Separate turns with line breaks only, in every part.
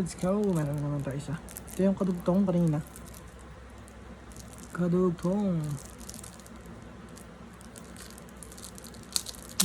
Let's go. Meron naman tayo isa. Ito yung kadugtong kanina. Kadugtong.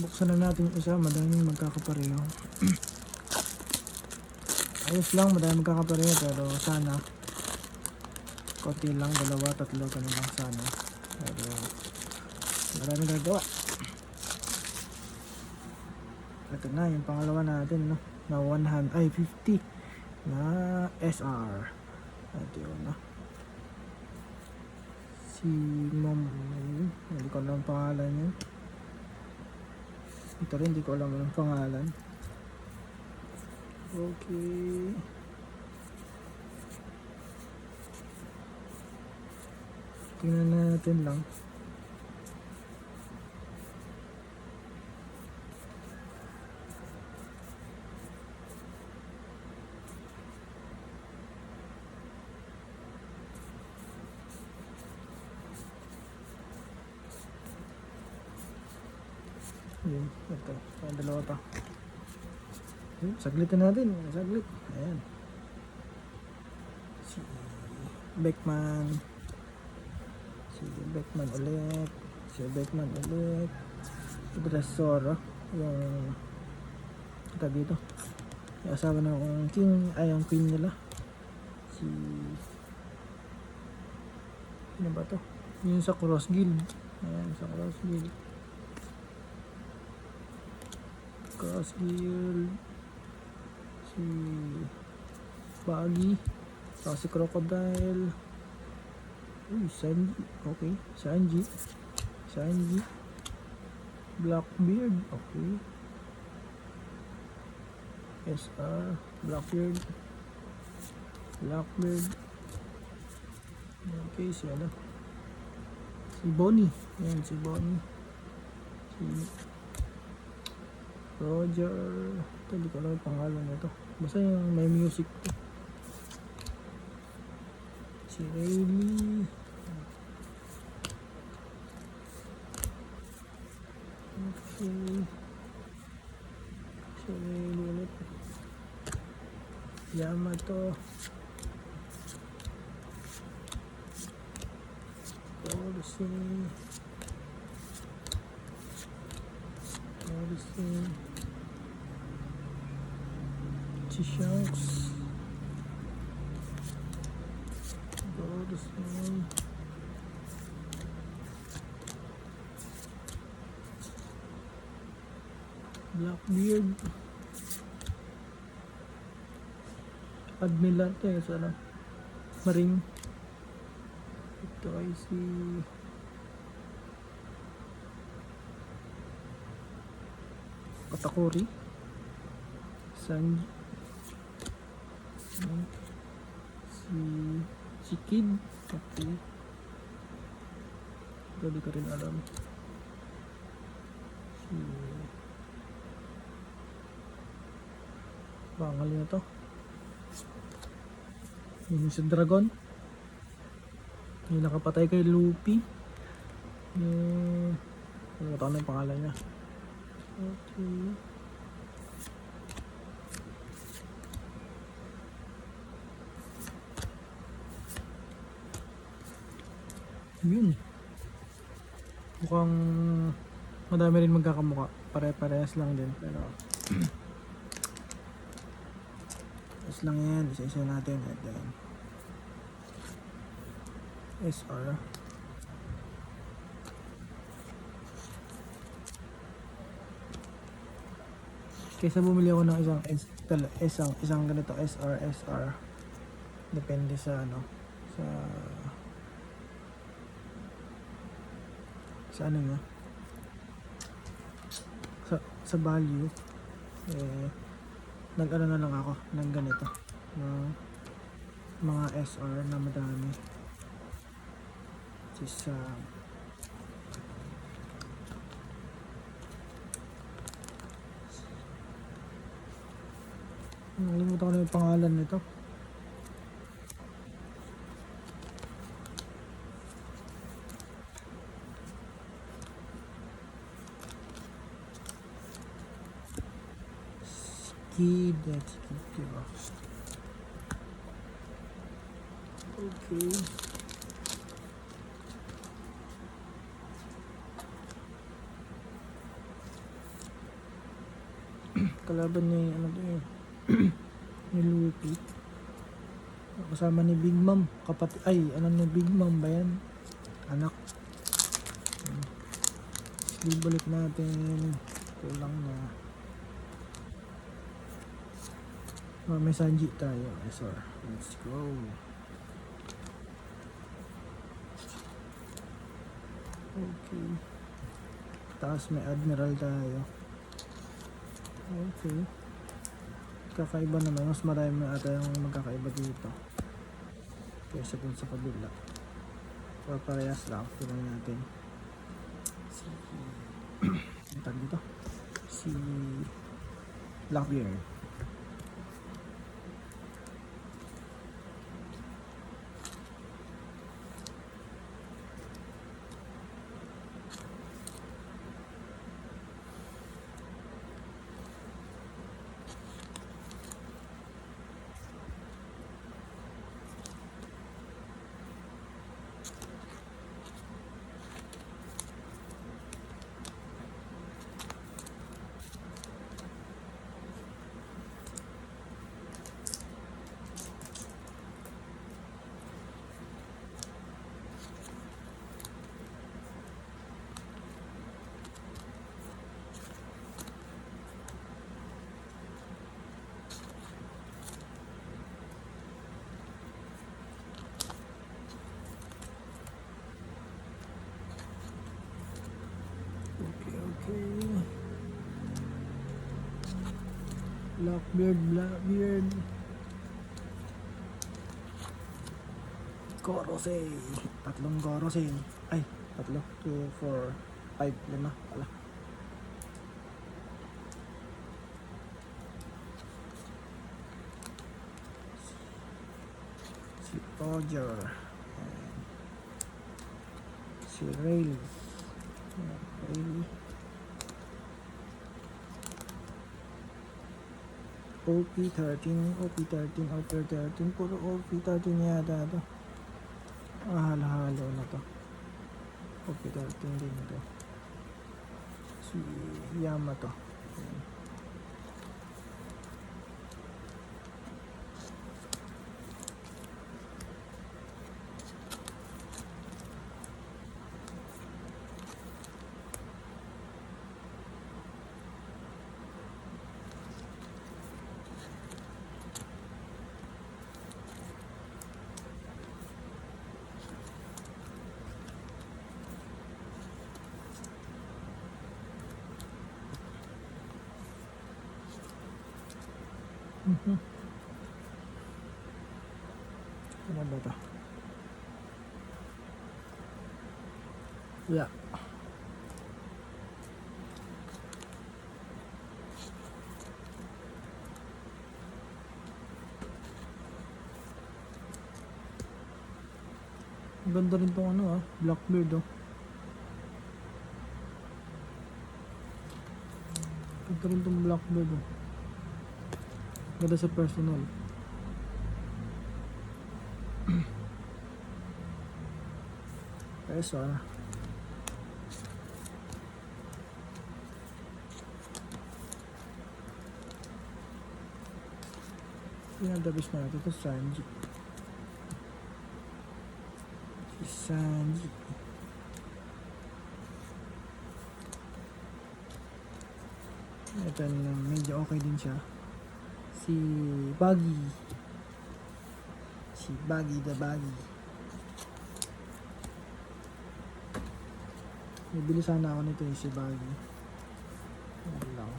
Buksan na natin yung isa. Madaming magkakapareho. Ayos lang. Madaming magkakapareho. Pero sana konti lang. 2, 3. Ganun lang sana. Pero maraming gagawa. Ito na. Yung pangalawa natin. No? Na 50 na SR. Ito yun, no? Si Mom, hindi ko alam ang pangalan niya. Ito rin, hindi ko alam ang pangalan. Okay. Tingnan natin lang. Yun, ito. Ang dalawa pa. Yun, saglitin natin. Saglit. Ayan. Si Beckman. Si Beckman ulit. Si Beckman ulit. Dressor. Yung kita dito. Yung asawa na akong king. Ay, ang queen nila. Si ano ba to? Yung sa Cross Guild. Ayan, sa Cross Guild. Cross Guild. Si Baggy. Saka si Crocodile. Uy, Sanji. Okay. Sanji. Blackbeard. Okay. SR. Blackbeard. Okay, si ano? Si Bonnie. Ayan, si Bonnie. Si Roger. Ito, hindi ko alam yung pangalan nito. Basta yung may music to. Si Rayleigh. Okay. Si Rayleigh ulit. Yamato. Odyssey. Si Shanks. Odyssey. Blackbeard. Admiral to eh, sana Marine. Ito ay si Katakuri. Sanji. Si Kid. Okay. Ito di ko rin alam. Si bangal na to. Yung si Dragon. Yung nakapatay kay Luffy. Ano ko na yung pangalan niya. Okay. Yun. Mukhang madami rin magkakamukha. Pare-parehas lang din. Pero is lang yan. Isa-isa natin. At then SR. Kaysa bumili ako ng isang ganito SR. Depende sa ano. Sa ano nga. Sa value. Nag-ano na lang ako ng ganito. Ng mga SR na madami. Sa nalimutan ko na yung pangalan nito. Skid, diba? Okay. Kalaban ni ano to yun. Ni Luffy. Kasama ni Big Mom. Kapatid. Ay, ano ni Big Mom ba yan? Anak. Sleeve ulit natin. Kulang na. Oh, may Sanji tayo. Yes sir. Let's go. Okay. Taas may Admiral tayo. Okay. Kakaiba naman. Mas marami na ata yung magkakaiba dito. Kaysa dun sa kabila. So, parehas lang. Tignan natin. Si... ang tag dito? Si... Blackbeard. Okay. Blackbeard. Gorosei. Tatlong Gorosei. Ay, tatlo. 2, 4, 5, 5 pala. Si Roger. Si Rayleigh. OP13, Outer 13, puro OP13 yata ito. Halo-halo na to. OP13 din ito. Si Yamato. Ano ba ito? Yeah. Ganda rin tong ano Blackbeard Ganda rin tong Blackbeard Ganda sa personal. Peso pinadabis na natin ito Sanji. Ito medyo okay din siya. Si Buggy the Buggy. Bibili sana ako nito si Buggy. Ano lang.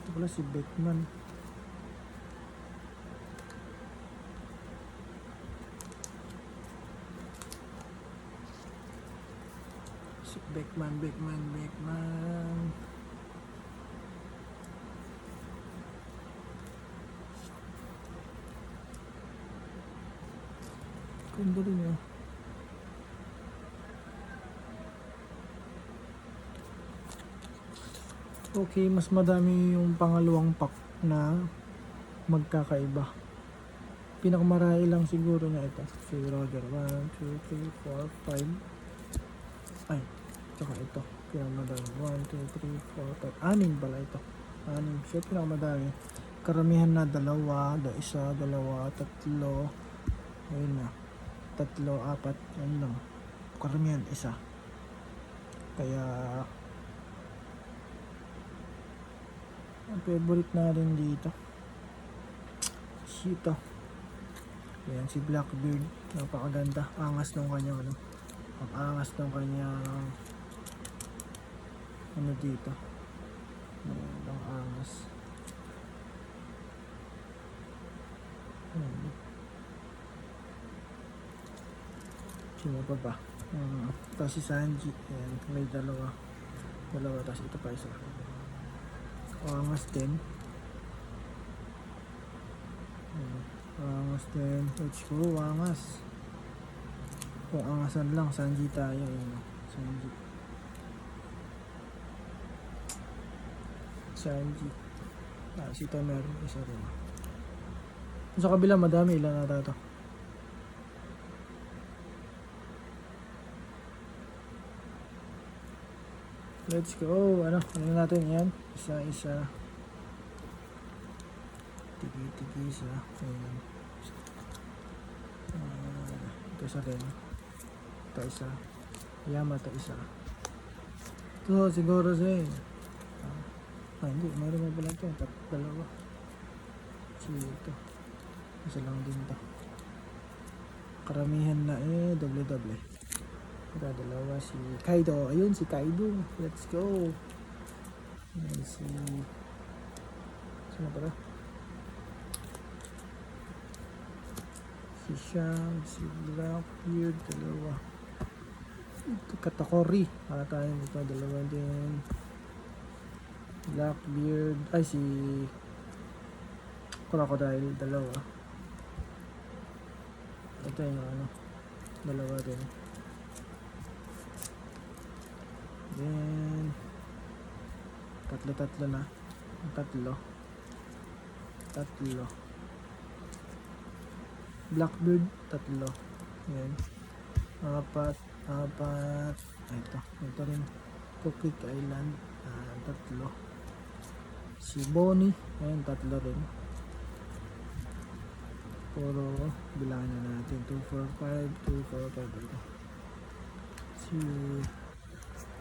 Ito pala si Beckman. Beckman. Ganda rin yun. Okay, mas madami yung pangalawang pack na magkakaiba. Pinakamarami lang siguro na ito. Si Roger. 1, 2, 3, 4, 5. Ay, tsaka ito. Pinakamadami. 1, 2, 3, 4, 5. 6 pala ito. 6. Siya pinakamadami. Karamihan na dalawa, isa, dalawa, tatlo. Ayun na. Tatlo, apat. Yan lang. Karamihan isa. Kaya ang favorite na rin dito ito. Ayan si Blackbeard, napakaganda. Angas ng kanyang ano, ang angas ng kanyang ano dito. Ayan, ang angas. Ayan. Sino pa ba? Tapos si Sanji. Ayan, may dalawa, tapos ito pa isa. Angas din. Angas din. Let's go, angas. Kung angasan lang, Sanji tayo. Ayan, Sanji. Ito meron isa rin. Sa kabila madami, ilan na ito? Let's go. Ano natin yan? Isa. Tigi isa. Ayan. Ito isa rin. Ito isa. Yamato isa. Ito siguro Zen. Hindi. Mayroon mo pala ito. Dalawa. Ito. Isa lang din ito. Karamihan na doble. Ito dalawa. Si Kaido. Ayun si Kaido. Let's go. Ayan si... Sino pala? Si Shang, si Blackbeard, dalawa. Ito Katakuri. Tayo ito, dalawa din. Blackbeard, ay si Crocodile, dalawa. Ito yung ano, dalawa din. Then tatlo na. Tatlo. Blackbeard, tatlo. Ayan. Apat. Ito rin. Cookwick Island, tatlo. Si Bonnie, ayan, tatlo rin. Puro bilangan na natin. 2, 4, 5. Ito. Si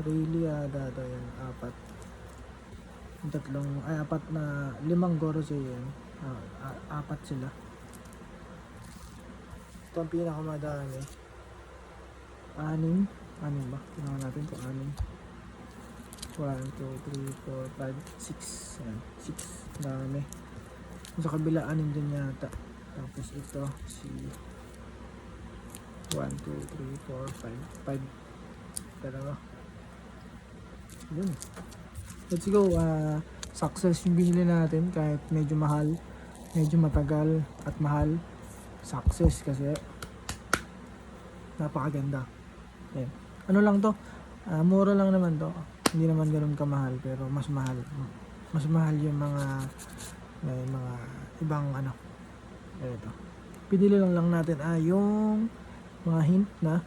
Rayleigh data yan, apat. Apat na, 5 Gorosei yan. Apat sila. Ito ang pinakamadami. 6 ba? Tingnan natin kung 6. 1, 2, 3, 4, 5, 6. Ayan, 6. Dami. Sa kabila 6 din yata. Tapos ito si 1, 2, 3, 4, 5. 5. Dalawa. Yun. Let's go. Success yung binili natin kahit medyo mahal, medyo matagal at mahal. Success kasi napakaganda. Ayan. Ano lang to, mura lang naman to, hindi naman ganoon kamahal, pero mas mahal yung may mga ibang ano. Ito pinili lang natin yung mga hint na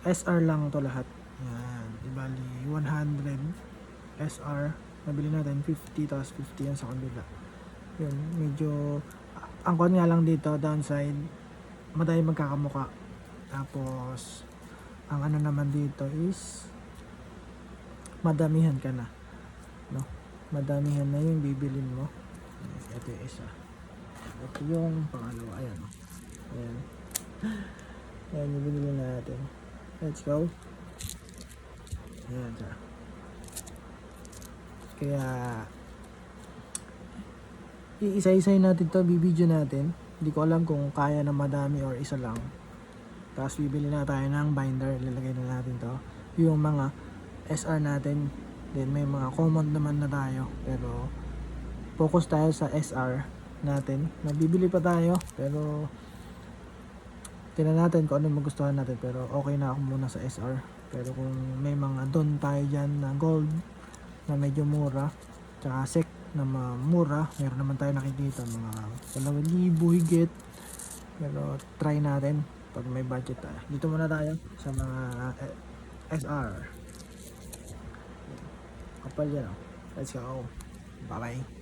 SR lang to lahat. Yan, ibali 100 SR, nabili natin 50, tapos 50 yan sa kabila. Yun, medyo ang kon nga lang dito, downside, madami magkakamuka. Tapos ang ano naman dito is madamihan ka na, no? Madamihan na yung bibilin mo. Ito yung isa. Ito yung pangalawa. Ayan. Ayan yung binili natin. Let's go. Ayan siya. Kaya iisa-isay natin to, bibidyo natin. Hindi ko alam kung kaya na madami or isa lang. Tapos bibili na tayo ng binder, ilalagay na natin to. Yung mga SR natin, then may mga common naman na tayo, pero focus tayo sa SR natin. Nabibili pa tayo pero tingnan natin kung ano yung magustuhan natin, pero okay na ako muna sa SR. Pero kung may mga don tayo dyan na gold na medyo mura, tsaka sec na mura, meron naman tayo nakikita mga 2,000 higit. Pero try natin pag may budget tayo. Dito muna tayo sa mga SR. Kapal yan, oh. Let's go. Bye bye.